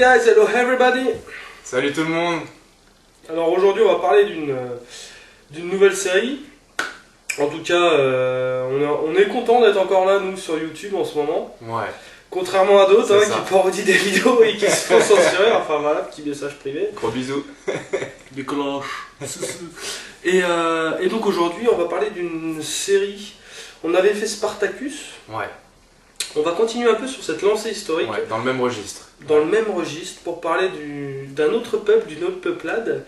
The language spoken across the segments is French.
guys, hello everybody. Salut tout le monde. Alors aujourd'hui on va parler d'une nouvelle série. En tout cas on est content d'être encore là nous sur YouTube en ce moment. Ouais. Contrairement à d'autres qui parodient des vidéos et qui se font censurer. Enfin voilà, petit message privé. Gros bisous. Du cloche. Et donc aujourd'hui on va parler d'une série. On avait fait Spartacus. Ouais. On va continuer un peu sur cette lancée historique. Ouais, dans le même registre. Dans le même registre pour parler d'un autre peuple, d'une autre peuplade,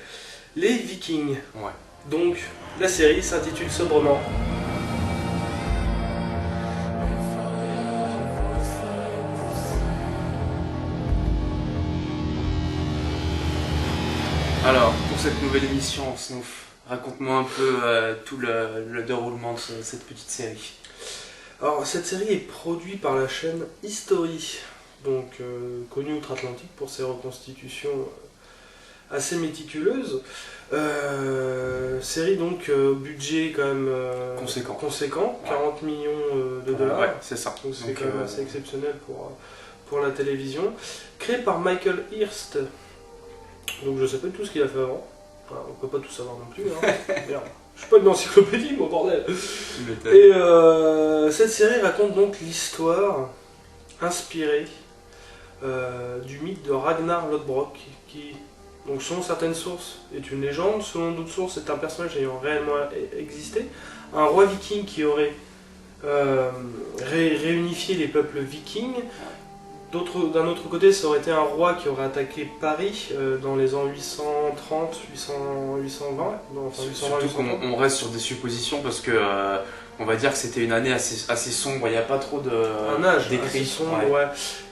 les Vikings. Ouais. Donc la série s'intitule sobrement Alors, pour cette nouvelle émission, Snoof, raconte-moi un peu tout le déroulement de cette petite série. Alors cette série est produite par la chaîne History, donc connue outre-Atlantique pour ses reconstitutions assez méticuleuses. Série donc budget quand même conséquent, 40 millions de dollars. Ouais, c'est ça. Donc c'est quand même assez exceptionnel pour la télévision. Créé par Michael Hirst. Donc je sais pas tout ce qu'il a fait avant. Enfin, on peut pas tout savoir non plus. Hein. Merde. Je suis pas une encyclopédie, mon bordel. Et cette série raconte donc l'histoire inspirée du mythe de Ragnar Lodbrok, qui, donc, selon certaines sources, est une légende, selon d'autres sources, c'est un personnage ayant réellement existé, un roi viking qui aurait réunifié les peuples vikings. D'un autre côté, ça aurait été un roi qui aurait attaqué Paris dans les ans 830, 820. Surtout qu'on reste sur des suppositions parce que on va dire que c'était une année assez sombre. Il n'y a pas trop d'écrits. Sombre, ouais.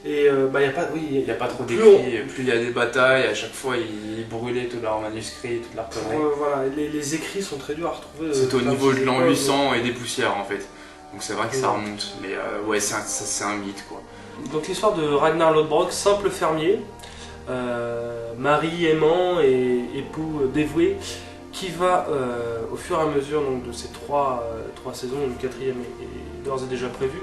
Et il n'y a pas trop d'écrits. Plus il y a des batailles, à chaque fois ils brûlaient tous leurs manuscrits, toutes leurs conneries. Voilà, les écrits sont très durs à retrouver. C'est au niveau de l'an 800 et des poussières en fait. Donc c'est vrai que ça remonte. Mais ouais, c'est un mythe quoi. Donc l'histoire de Ragnar Lodbrok, simple fermier, mari aimant et époux dévoué, qui va au fur et à mesure donc, de ces trois saisons, une quatrième est d'ores et déjà prévue,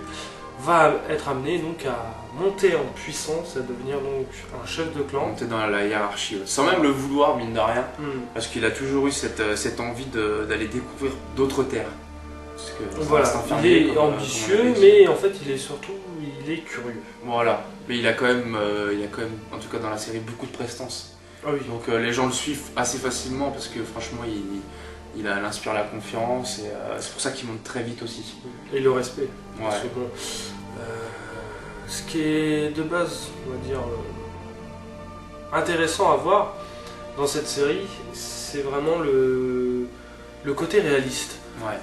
va être amené donc à monter en puissance, à devenir donc un chef de clan. Monter dans la hiérarchie, sans même le vouloir mine de rien, parce qu'il a toujours eu cette envie d'aller découvrir d'autres terres. Voilà, il est ambitieux, mais en fait il est curieux. Voilà, mais il a quand même, en tout cas dans la série, beaucoup de prestance. Ah oui. Donc les gens le suivent assez facilement parce que franchement il inspire la confiance et c'est pour ça qu'il monte très vite aussi. Et le respect. Ouais. Parce que bon, ce qui est de base, on va dire, intéressant à voir dans cette série, c'est vraiment le côté réaliste. Ouais.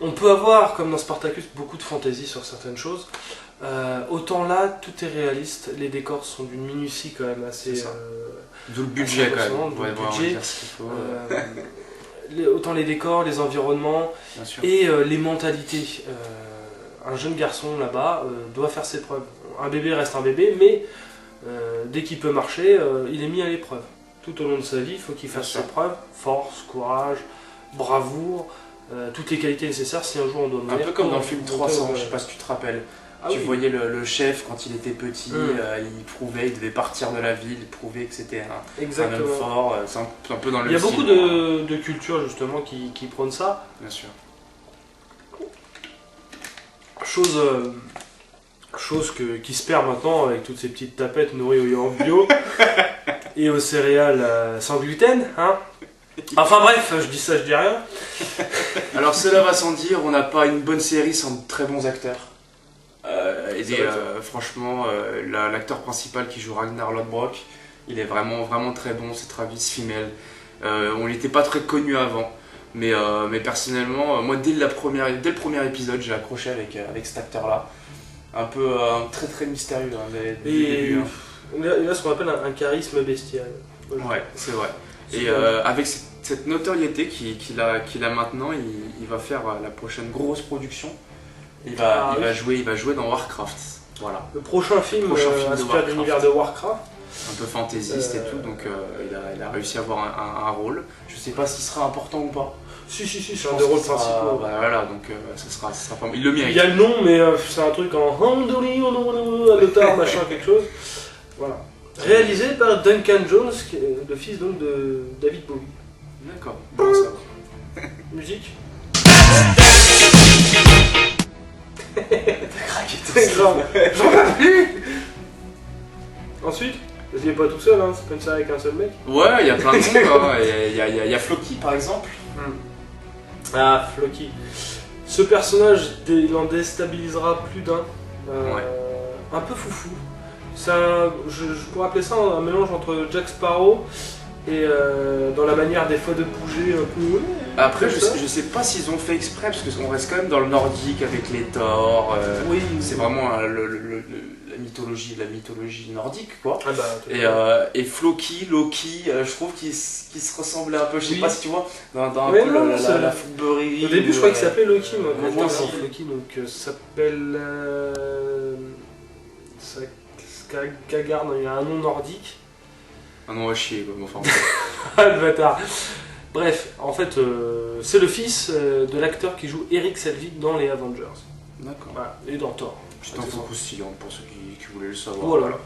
On peut avoir, comme dans Spartacus, beaucoup de fantaisie sur certaines choses. Autant là, tout est réaliste. Les décors sont d'une minutie quand même assez... D'où le budget quand même. D'où le budget. Autant les décors, les environnements et les mentalités. Un jeune garçon là-bas doit faire ses preuves. Un bébé reste un bébé, mais dès qu'il peut marcher, il est mis à l'épreuve. Tout au long de sa vie, il faut qu'il fasse ses preuves. Force, courage, bravoure. Toutes les qualités nécessaires si un jour on doit mourir. Un peu comme dans le film 300, je sais pas si tu te rappelles. Tu voyais le chef quand il était petit, il prouvait, il devait partir de la ville, il prouvait que c'était un homme fort, c'est un peu dans le style. Il y a beaucoup de cultures justement qui prônent ça. Bien sûr. Chose qui se perd maintenant avec toutes ces petites tapettes nourries au yaourt bio et aux céréales sans gluten, hein. Enfin bref, je dis ça, je dis rien. Alors cela va sans dire, on n'a pas une bonne série sans de très bons acteurs. Franchement, l'acteur principal qui joue Ragnar Lodbrok, il est vraiment très bon, c'est Travis Fimmel. On n'était pas très connu avant, mais personnellement, moi dès le premier épisode, j'ai accroché avec cet acteur-là. Un peu très mystérieux dès le début. Il a ce qu'on appelle un charisme bestial. Ouais, c'est vrai. Et avec cette notoriété qu'il a maintenant, il va faire la prochaine grosse production. Il va jouer dans Warcraft. Voilà. Le prochain film inspiré de l'univers de Warcraft. Un peu fantaisiste et tout, donc il a réussi à avoir un rôle. Je sais pas s'il sera important ou pas. Si, c'est un des rôles principaux. Voilà, donc ça sera pas mal. Il le mérite. Il y a le nom, mais c'est un truc en Andoli, Alotar, machin, quelque chose. Voilà. Réalisé par Duncan Jones, qui est le fils donc de David Bowie. D'accord, bon ça. Musique. T'as craqué tout C'est ça. grave. J'en peux plus. Ensuite, il n'est pas tout seul, hein, c'est pas une série avec un seul mec. Ouais, il y a plein de monde, hein. Il y a Floki par exemple. Ah, Floki. Ce personnage, il en déstabilisera plus d'un. Ouais. Un peu foufou. Je pourrais appeler ça un mélange entre Jack Sparrow et dans la manière des fois de bouger un peu. Après, comme ça. je sais pas s'ils ont fait exprès, parce qu'on reste quand même dans le nordique avec les Thor. Oui, C'est vraiment la mythologie nordique, quoi. Ah bah, Et Floki, Loki, je trouve qu'ils se ressemblaient un peu. Je sais Oui. pas si tu vois, dans un Ouais, peu non, la footballerie. Au début, je croyais qu'il s'appelait Loki, moi. moi Maintenant, aussi. c'est Floki, donc ça s'appelle. Gagar, non, il y a un nom nordique. Ah non, on va chier, quoi. Enfin, Ah, le bâtard. Bref, en fait, c'est le fils de l'acteur qui joue Eric Selvig dans les Avengers. d'accord. Voilà, et dans Thor. Petite info croustillante pour ceux qui voulaient le savoir. Voilà.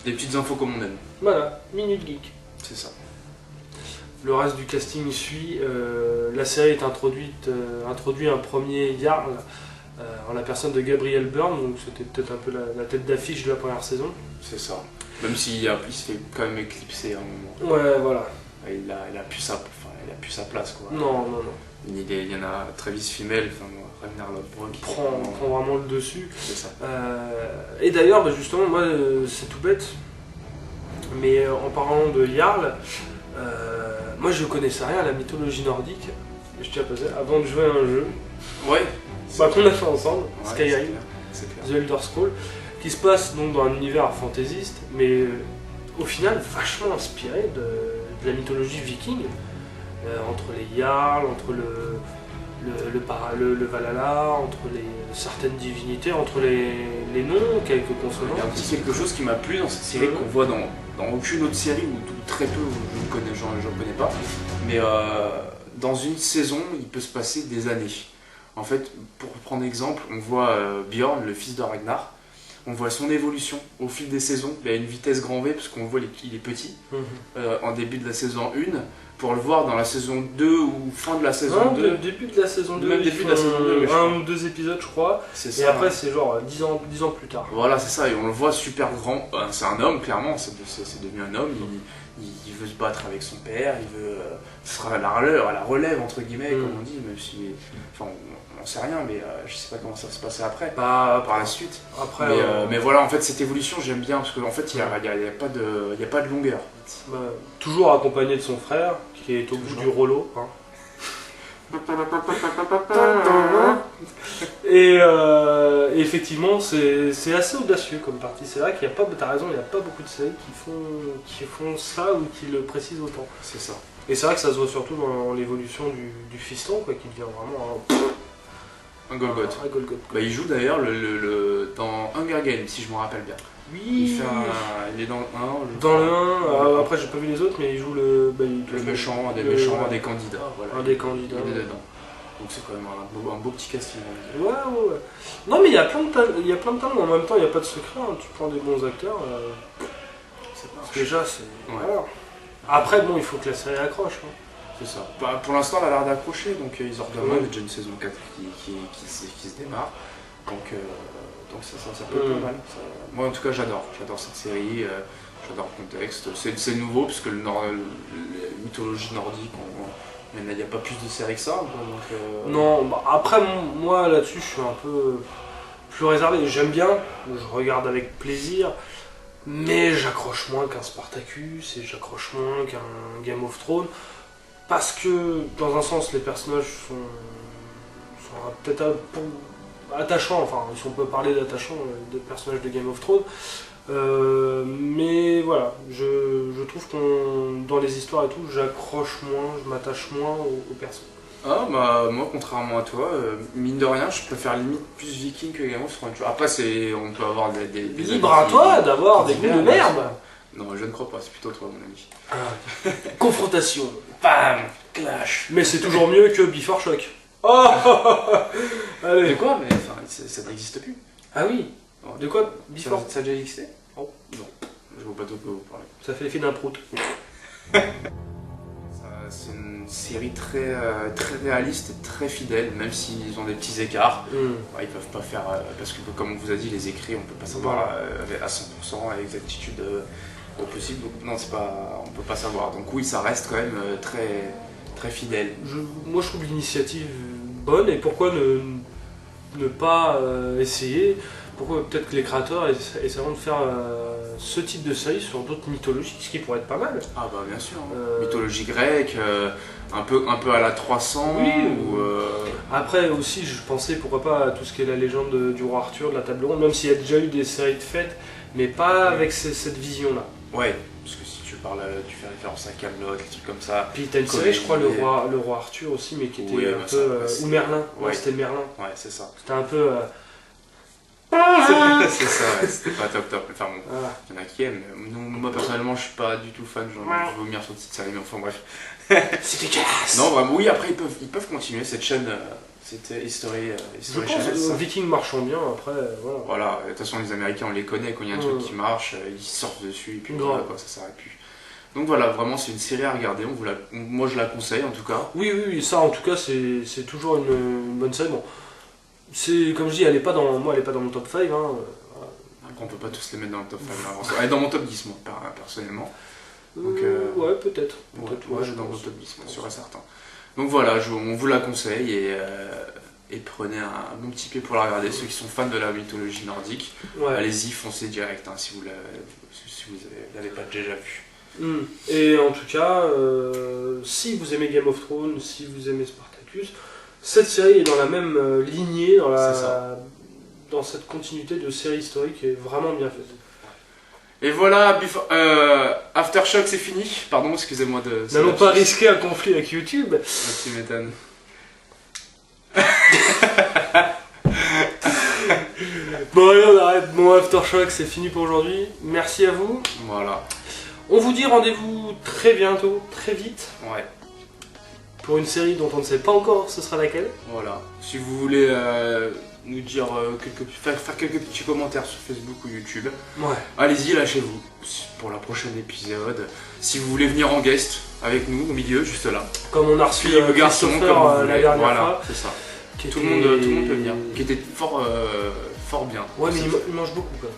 Des petites infos comme on aime. Voilà, Minute Geek. C'est ça. Le reste du casting suit. La série est introduit un premier Jarl en la personne de Gabriel Byrne, donc c'était peut-être un peu la tête d'affiche de la première saison. C'est ça. Même s'il se fait quand même éclipser à un moment. Ouais, voilà. Il a plus sa place, quoi. Non. Il y en a Travis Fimmel, enfin, Ragnar Lodbrok. Il prend vraiment le dessus. C'est ça. Et d'ailleurs, bah, justement, moi, c'est tout bête, mais en parlant de Jarl, moi je connaissais rien à la mythologie nordique, je tiens à passer, avant de jouer à un jeu Ouais. qu'on a fait ensemble, Ouais, Skyrim, c'est clair. The Elder Scrolls, qui se passe donc dans un univers fantaisiste, mais au final vachement inspiré de la mythologie viking, entre les Jarls, entre le Valhalla, entre certaines divinités, entre les noms, quelques Il consonances. y a un petit quelque chose qui m'a plu dans cette série qu'on voit dans aucune autre série, ou très peu, j'en connais pas. Mais dans une saison, il peut se passer des années. En fait, pour prendre exemple, on voit Bjorn, le fils de Ragnar. On voit son évolution au fil des saisons, à une vitesse grand V, parce qu'on voit qu'il est petit, en début de la saison 1, pour le voir dans la saison 2 ou fin de la saison 2. Début de la saison 2, Même ils début de la font saison 2, mais je un crois. ou deux épisodes, je crois. C'est Et ça. après, c'est genre 10 ans plus tard. Voilà, c'est ça, et on le voit super grand. C'est un homme, clairement, c'est devenu un homme. Il veut se battre avec son père, il veut. Ce sera la relève, entre guillemets, comme on dit, même si. Enfin, on sait rien, mais je sais pas comment ça va se passer après. Par la suite. Après, Mais voilà, en fait, cette évolution, j'aime bien, parce qu'en fait, il n'y a pas de longueur. toujours accompagné de son frère, qui est au bout du rouleau. Hein. Et effectivement, c'est assez audacieux comme partie. C'est vrai qu'il n'y a pas, t'as raison, il n'y a pas beaucoup de séries qui font ça ou qui le précisent autant. C'est ça. Et c'est vrai que ça se voit surtout dans l'évolution du fiston, quoi, qui devient vraiment Un Golgoth. un Golgoth. Bah, il joue d'ailleurs dans Hunger Games, si je me rappelle bien. Oui, Il est dans le 1. dans le 1, après j'ai pas vu les autres, mais il joue le méchant, un des candidats. Voilà. Un des candidats. Il est dedans. Donc c'est quand même un beau petit casting. Ouais. Non, mais il y a plein de talents, en même temps, il n'y a pas de secret. Hein. Tu prends des bons acteurs. Déjà, c'est. Ouais. Voilà. Après, bon, il faut que la série accroche. Hein. C'est ça. Bah, pour l'instant, elle a l'air d'accrocher. Donc ils ont regardé, il y a déjà une saison 4 qui se démarre. Donc ça peut être pas mal. Moi en tout cas j'adore cette série, j'adore le contexte. C'est nouveau parce que la mythologie nordique, il n'y a pas plus de séries que ça. Donc, Non, bah, après moi là-dessus je suis un peu plus réservé. J'aime bien, je regarde avec plaisir, mais j'accroche moins qu'un Spartacus et j'accroche moins qu'un Game of Thrones. Parce que dans un sens les personnages sont peut-être attachants, enfin si on peut parler d'attachants des personnages de Game of Thrones, mais voilà, je trouve qu'on dans les histoires et tout, j'accroche moins, je m'attache moins aux persos. Ah bah moi contrairement à toi, mine de rien je préfère limite plus Viking que Game of Thrones. Après on peut avoir des Libre à toi d'avoir des goûts de merde. Non je ne crois pas, c'est plutôt toi mon ami. Confrontation, Bam, clash. mais c'est toujours mieux que Before Shock. Oh allez. De quoi? Mais enfin ça n'existe plus. Ah oui. De quoi? Before. Ça a déjà existé? Oh. Non. je vois pas de quoi vous parlez. Ça fait l'effet d'un prout. C'est une série très réaliste et très fidèle, même s'ils ont des petits écarts. Ils peuvent pas faire, parce que comme on vous a dit, les écrits, on peut pas savoir à 100% à l'exactitude au possible. Donc non, on peut pas savoir. Donc oui, ça reste quand même très fidèle. Moi je trouve l'initiative bonne, et pourquoi ne pas essayer. Pourquoi peut-être que les créateurs essaieront de faire ce type de série sur d'autres mythologies, ce qui pourrait être pas mal. Ah bah bien sûr, mythologie grecque, un peu à la 300. Oui. Ou, Après aussi, je pensais pourquoi pas à tout ce qui est la légende du roi Arthur, de la table ronde, même s'il y a déjà eu des séries de fêtes, mais pas avec cette vision-là. Ouais, parce que si tu fais référence à Camelot, des trucs comme ça. Puis t'as une série, je crois, le roi Arthur aussi, mais qui était oui, un peu... ou Merlin, ouais. C'était Merlin. Ouais, c'est ça. C'était un peu... C'est ça, ouais, c'était pas top. Enfin bon, Voilà. il y en a qui aiment. Moi personnellement, je suis pas du tout fan, j'ai envie de vomir sur cette série, mais enfin bref. C'est dégueulasse. Non, vraiment, oui, après ils peuvent continuer cette chaîne, cette History Je pense Channel. que Viking marchant bien, après, voilà. Voilà, de toute façon, les Américains, on les connaît, quand il y a un truc qui marche, ils sortent dessus, et puis voilà, quoi, ça s'arrête plus. Donc voilà, vraiment, c'est une série à regarder, moi je la conseille en tout cas. Oui, ça en tout cas, c'est toujours une bonne série. Bon, c'est comme je dis, elle est pas dans mon top 5. Après, on peut pas tous les mettre dans le top 5. Elle est dans mon top 10, moi, personnellement. Donc, ouais, peut-être. Ouais, dans mon top 10, sûr et certain. Donc voilà, on vous la conseille et prenez un bon petit pied pour la regarder. Ceux qui sont fans de la mythologie nordique, allez-y, foncez direct si vous l'avez pas déjà vu. Et en tout cas, si vous aimez Game of Thrones, si vous aimez Spartacus, cette série est dans la même lignée, dans cette continuité de série historique, qui est vraiment bien faite. Et voilà, Aftershock c'est fini. Pardon, excusez-moi de... N'allons pas risquer un conflit avec YouTube. Tu m'étonnes. Bon allez, on arrête. Bon, Aftershock c'est fini pour aujourd'hui. Merci à vous. Voilà. On vous dit rendez-vous très bientôt, très vite. Ouais. Pour une série dont on ne sait pas encore ce sera laquelle. Voilà. Si vous voulez nous dire faire quelques petits commentaires sur Facebook ou YouTube, allez-y, lâchez-vous pour la prochaine épisode. Si vous voulez venir en guest avec nous au milieu, juste là. Comme on a reçu le garçon la dernière fois. C'est ça. Tout le monde peut venir. Qui était fort bien. Ouais, mais il mange beaucoup quand même.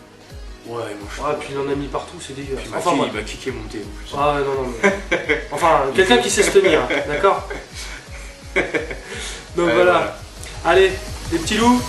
Ouais, il mange. Puis il en a mis partout, c'est dégueulasse. Enfin, il va kicker monter en plus. Ah non, mais... Enfin, quelqu'un qui sait se tenir, d'accord. Donc voilà. Allez, les petits loups.